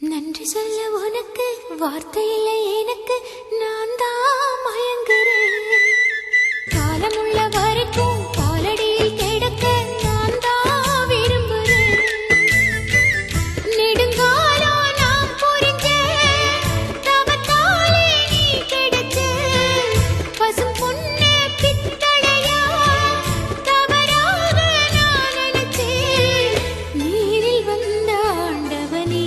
நன்றி சொல்ல உனக்கு வார்த்தை இல்லை எனக்கு, நான் தான் மயங்குறேன். காலமுள்ள வரைக்கும் காலடியில் கிடக்க நான் தான் விரும்புறேன். நெடுங்காலம் நான் புரிஞ்ச தவத்தாலே நீ கிடைச்ச பசும் பொண்ணு பித்தளையா தவறாக நான் நினைச்சேன். நீரில் வந்த ஆண்டவனே,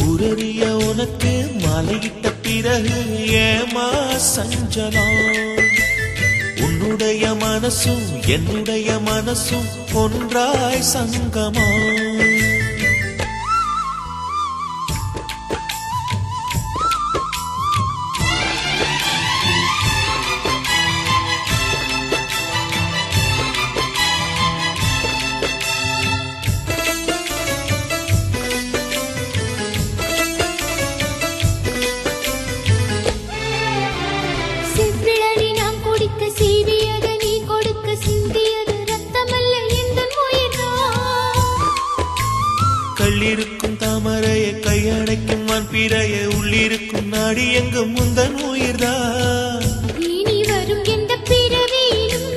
உரறிய உனக்கு மலையிட்ட பிறகு ஏமா சஞ்சலம்? உன்னுடைய மனசும் என்னுடைய மனசும் ஒன்றாய் சங்கமா? செவ்விழி நாம் குடிக்க சீவியத நீ கொடுக்க சிந்தியது ரத்தமல்ல எந்தன் உயிர்தான். கள்ளிருக்கும் தாமரைய கையடைக்கும் வான்பிறைய உள்ளிருக்கும் நாடி எங்கும் முந்தன் உயிர்தான். இனி வரும் எந்த பிறவியிலும்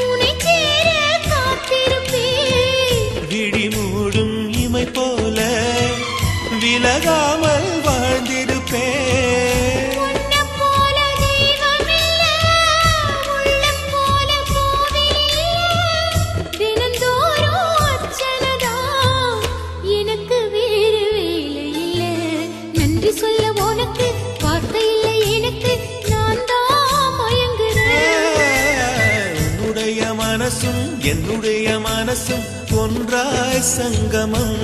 உன்னை சேர காத்திருப்பேன். விழி மூடும் இமை போல விலகாமல் வாழ்ந்திருப்பேன். உன்னைப் போல தெய்வமில்ல, உள்ளம் போல கோவிலில்ல. தினந்தோறும் அர்ச்சனைதான், எனக்கு வேறு வேலை இல்லை. நன்றி சொல்ல உனக்கு வார்த்தை இல்லை எனக்கு, நான் தான் மயங்குறேன். உன்னுடைய மனசும் என்னுடைய மனசும் ஒன்றாய் சங்கமம்.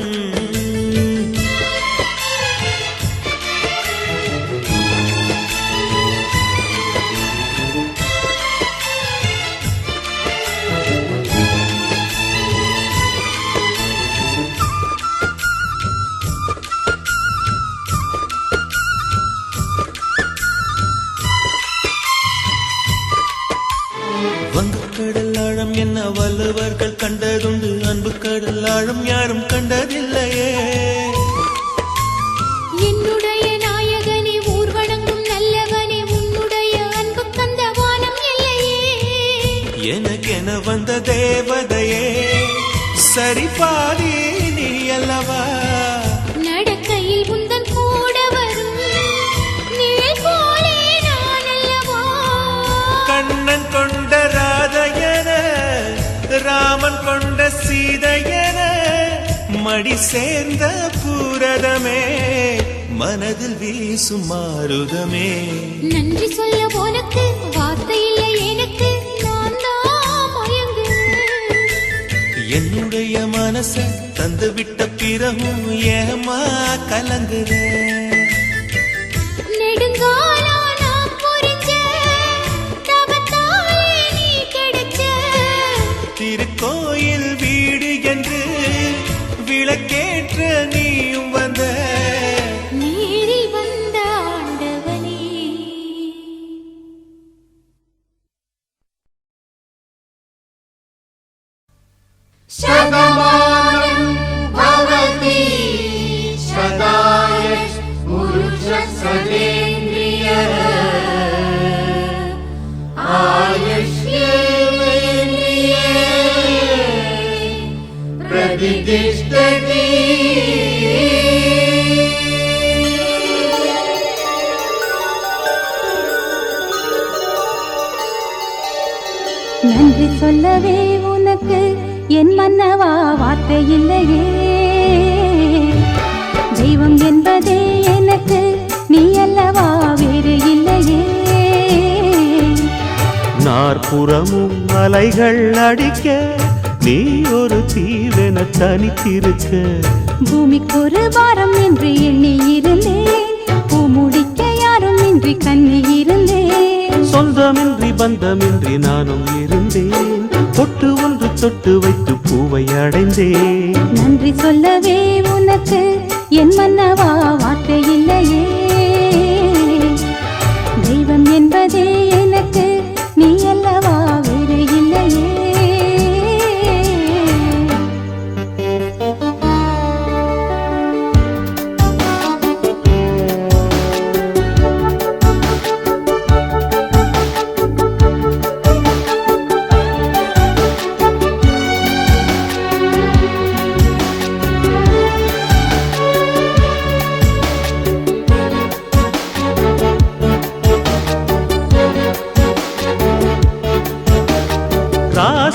வங்கக்கடல் ஆழம் என்ன வள்ளுவர்கள் கண்டதுண்டு, அன்பு கடல் ஆழம் யாரும் கண்டதில்லையே. என்னுடைய நாயகனே, ஊர்வணங்கும் நல்லவனே, உன்னுடைய அன்பு கந்த வானம் இல்லையே. எனக்கென வந்த தேவதையே சரி பாதி நீ அல்லவா? நடக்கையில் உந்தன் கூட வரும் நிழல் போலே நான் அல்லவா? கண்ணன் கொண்ட ராதையன ராமன் கொண்ட சீதையன மடி சேர்ந்த பூரதமே மனதில் வீசும் மாருதமே. நன்றி சொல்ல உனக்கு வார்த்தை இல்லை எனக்கு, நான் தான் மயங்குறேன். என்னுடைய மனச தந்து விட்ட பிறகும் ஏமா கலங்குறேன்? நெடுங்காலம் நான் புரிஞ்ச தவத்தாலே நீ கிடைச்ச திருக்கோயில் வீடு என்று விளக்கேற்ற நீயும் வந்த. நீரில் வந்த ஆண்டவனே. शतमानं भवति शताय पुरुषसदेन्द्रियः आयुष्येवेन्द्रिये प्रतिष्ठति. நன்றி சொல்லவே உனக்கு என் மன்னவா வார்த்தை இல்லையே. தெய்வம் என்பதே எனக்கு நீ அல்லவா, வேறு இல்லையே. நாற்புறமும் அலைகள் அடிக்க நீ ஒரு தீவென தனித்திருக்க. பூமிக்கு ஒரு பாரம் என்று எண்ணி இருந்தேன், பூ முடிக்க யாரும் இன்றி கண்ணி இருந்தேன். சொந்தமின்றி பந்தமின்றி நானும் இருந்தேன், பொட்டு ஒன்று தொட்டு வைத்து பூவை அடைந்தேன். நன்றி சொல்லவே உனக்கு என் மன்னவா வார்த்தை இல்லையே. தெய்வம் என்பதே எனக்கு நீ அல்லவா, வேறு இல்லையே.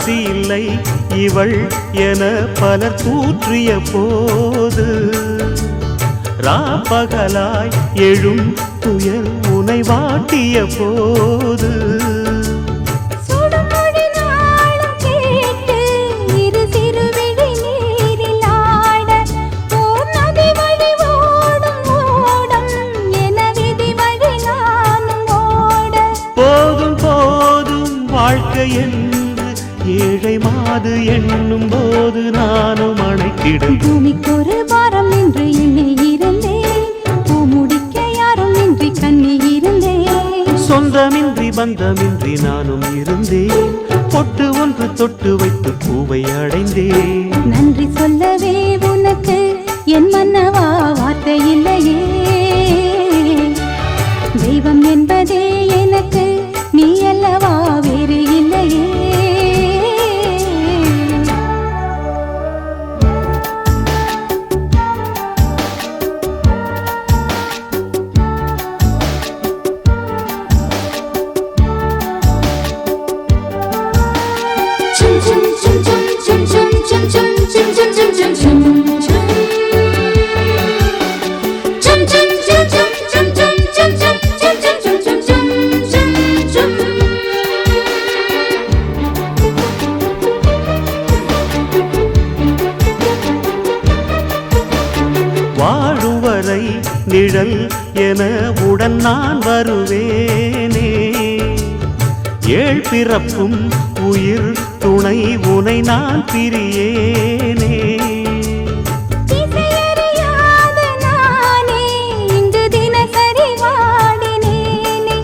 ராசி இல்லை இவள் என பலர் தூற்றிய போது ராப்பகலாய் எழும் துயர் உனை வாட்டிய போது சுடுமொழி நாளும் கேட்டு இரு சிறுவிழி நீரில் ஆட ஓர் நதி வழி ஓடும் ஓடம் என விதி வழி நானும் ஓட போதும் போதும் வாழ்க்கை என்று ஏழை மாது எண்ணும் போது நானும் அணைக்கிடும் பூமிக்கொரு பாரம் என்று எண்ணி இருந்தேன் பூமுடிக்க யாரும் இன்றி கண்ணி இருந்தேன் சொந்தமின்றி பந்தமின்றி நானும் இருந்தேன் பொட்டு ஒன்று தொட்டு வைத்து பூவை அடைந்தேன் நன்றி சொல்லவே உனக்கு என் மன்னவா வார்த்தை இல்லையே தெய்வம் என்பதே எனக்கு நீ அல்லவா வேறு இல்லையே வாழுவரை நிழல் என உடன் நான் வருவேனே ஏழ் பிறப்பும் உயிர் துணை உனை நான் பிரியேனே இசையறியாத நானே இங்கு தினசரி வாடினேனே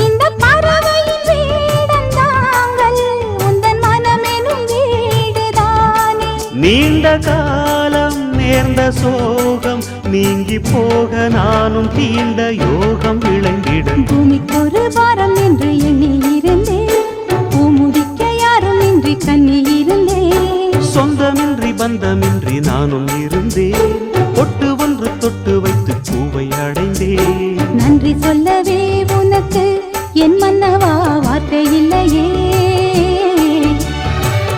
இந்த பறவையின் வீடந்தாங்கள் உந்தன் மனமெனும் வீடுதானே நீண்ட காலம் நேர்ந்த சோகம் நீங்கி போக நானும் தீண்ட யோகம் விளங்கிடும் பூமிக்கொரு பாரம் என்று எண்ணி இருந்தேன் பூமுடிக்க யாரும் இன்றி கண்ணி இருந்தேன் சொந்தமின்றி பந்தமின்றி நானும் இருந்தேன் பொட்டு ஒன்று தொட்டு வைத்து பூவை அடைந்தேன் நன்றி சொல்லவே உனக்கு என் மன்னவா வார்த்தை இல்லையே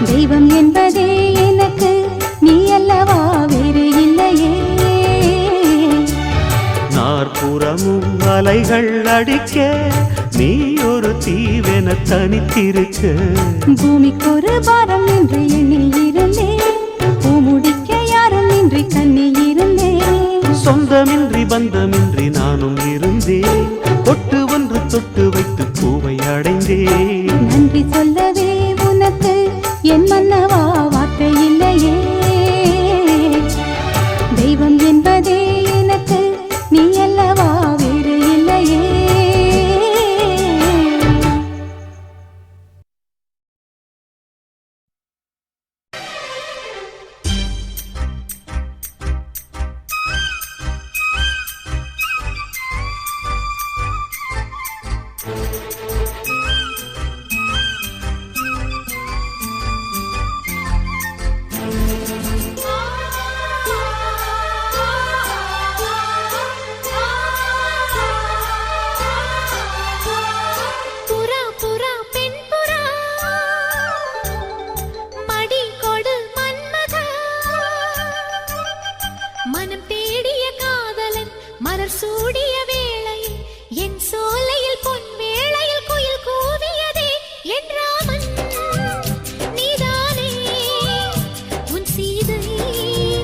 தெய்வம் என்பதே எனக்கு நீ அல்லவா வேறு இல்லையே நாற்புறமும் அலைகள் அடிக்க நீ ஒரு தீவென தனித்திருக்க பூமிக்கொரு பாரம் என்று எண்ணி இருந்தேன் பூமுடிக்க யாரும் இன்றி கண்ணி இருந்தேன் சொந்தமின்றி பந்தமின்றி நானும் இருந்தேன் பொட்டு ஒன்று தொட்டு வைத்து பூவை அடைந்தேன் நன்றி சொல்லவே உனக்கு என் மன்னவா வார்த்தை இல்லையே தெய்வம் என்பதே எனக்கு நீ அல்லவா வேறு இல்லையே புறா புறா பெண் புறா மடி கொடு மன்மதா மனம் தேடிய காதலன் மலர் சூடிய வேளையில் என் சோலையில் பொன் வேளையில் குயில் கூவியதே என் ராமன் நீதானே உன் சீதை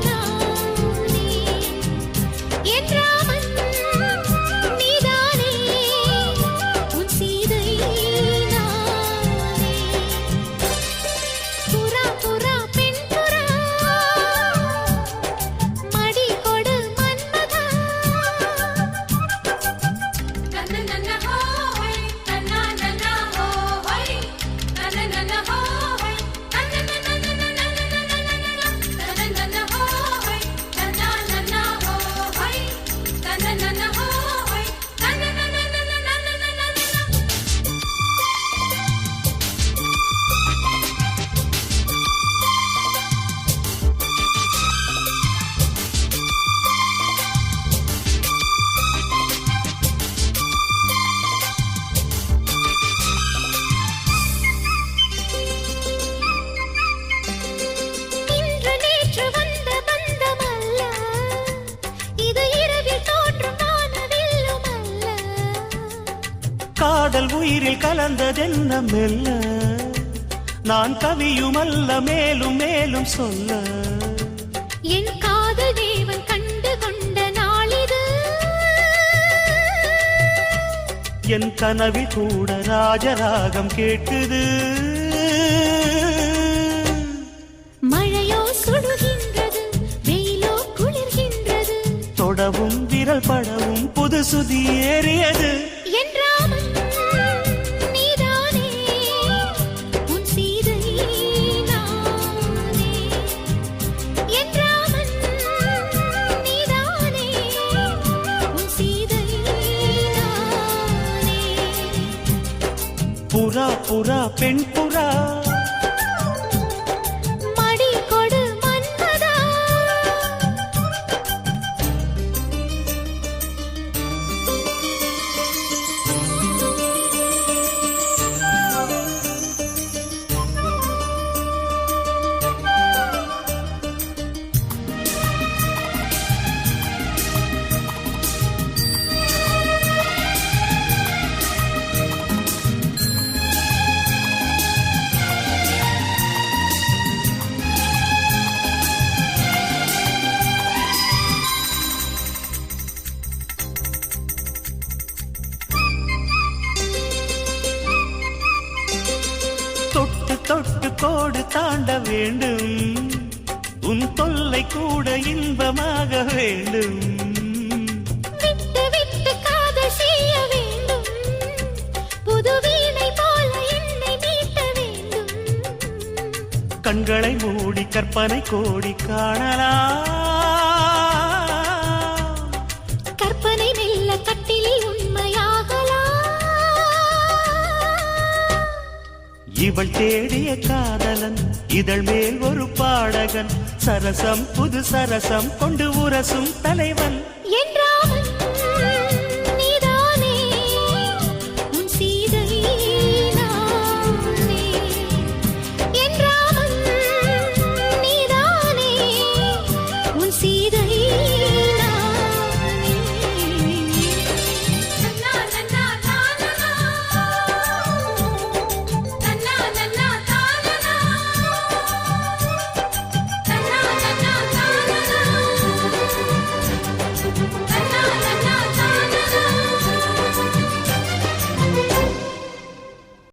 நானே என் ராமன் நீதானே உன் சீதை நானே புறா புறா பெண் புறா மடி கொடு மன்மதா காதல் உயிரில் கலந்ததென்ன மெல்ல நான் கவியுமல்ல மேலும் மேலும் சொல்ல என் காதல் தேவன் கண்டு கொண்ட நாளிது என் கனவில் கூட ராஜராகம் கேட்குது மழையோ சுடுகின்றது வெயிலோ குளிர்கின்றது தொடவும் விரல் படவும் புது சுதி ஏறியது என் ராமன் நீதானே உன் சீதை நானே என் ராமன் நீதானே உன் சீதை நானே புறா புறா பெண் புறா மடி கொடு மன்மதா தொட்டு தொட்டு கோடு தாண்ட வேண்டும் உன் தொல்லை கூட இன்பமாக வேண்டும் விட்டு விட்டு காதல் செய்ய வேண்டும் புது வீணை போல என்னை மீட்ட வேண்டும் கண்களை மூடி கற்பனை கோடி காணலாம் கற்பனை மெல்ல கட்டிலில் உண்மையாகலாம் இவள் தேடிய காதலன் இதழ் மேல் ஒரு பாடகன் சரசம் புது சரசம் கொண்டு உரசும் தலைவன் என்றால்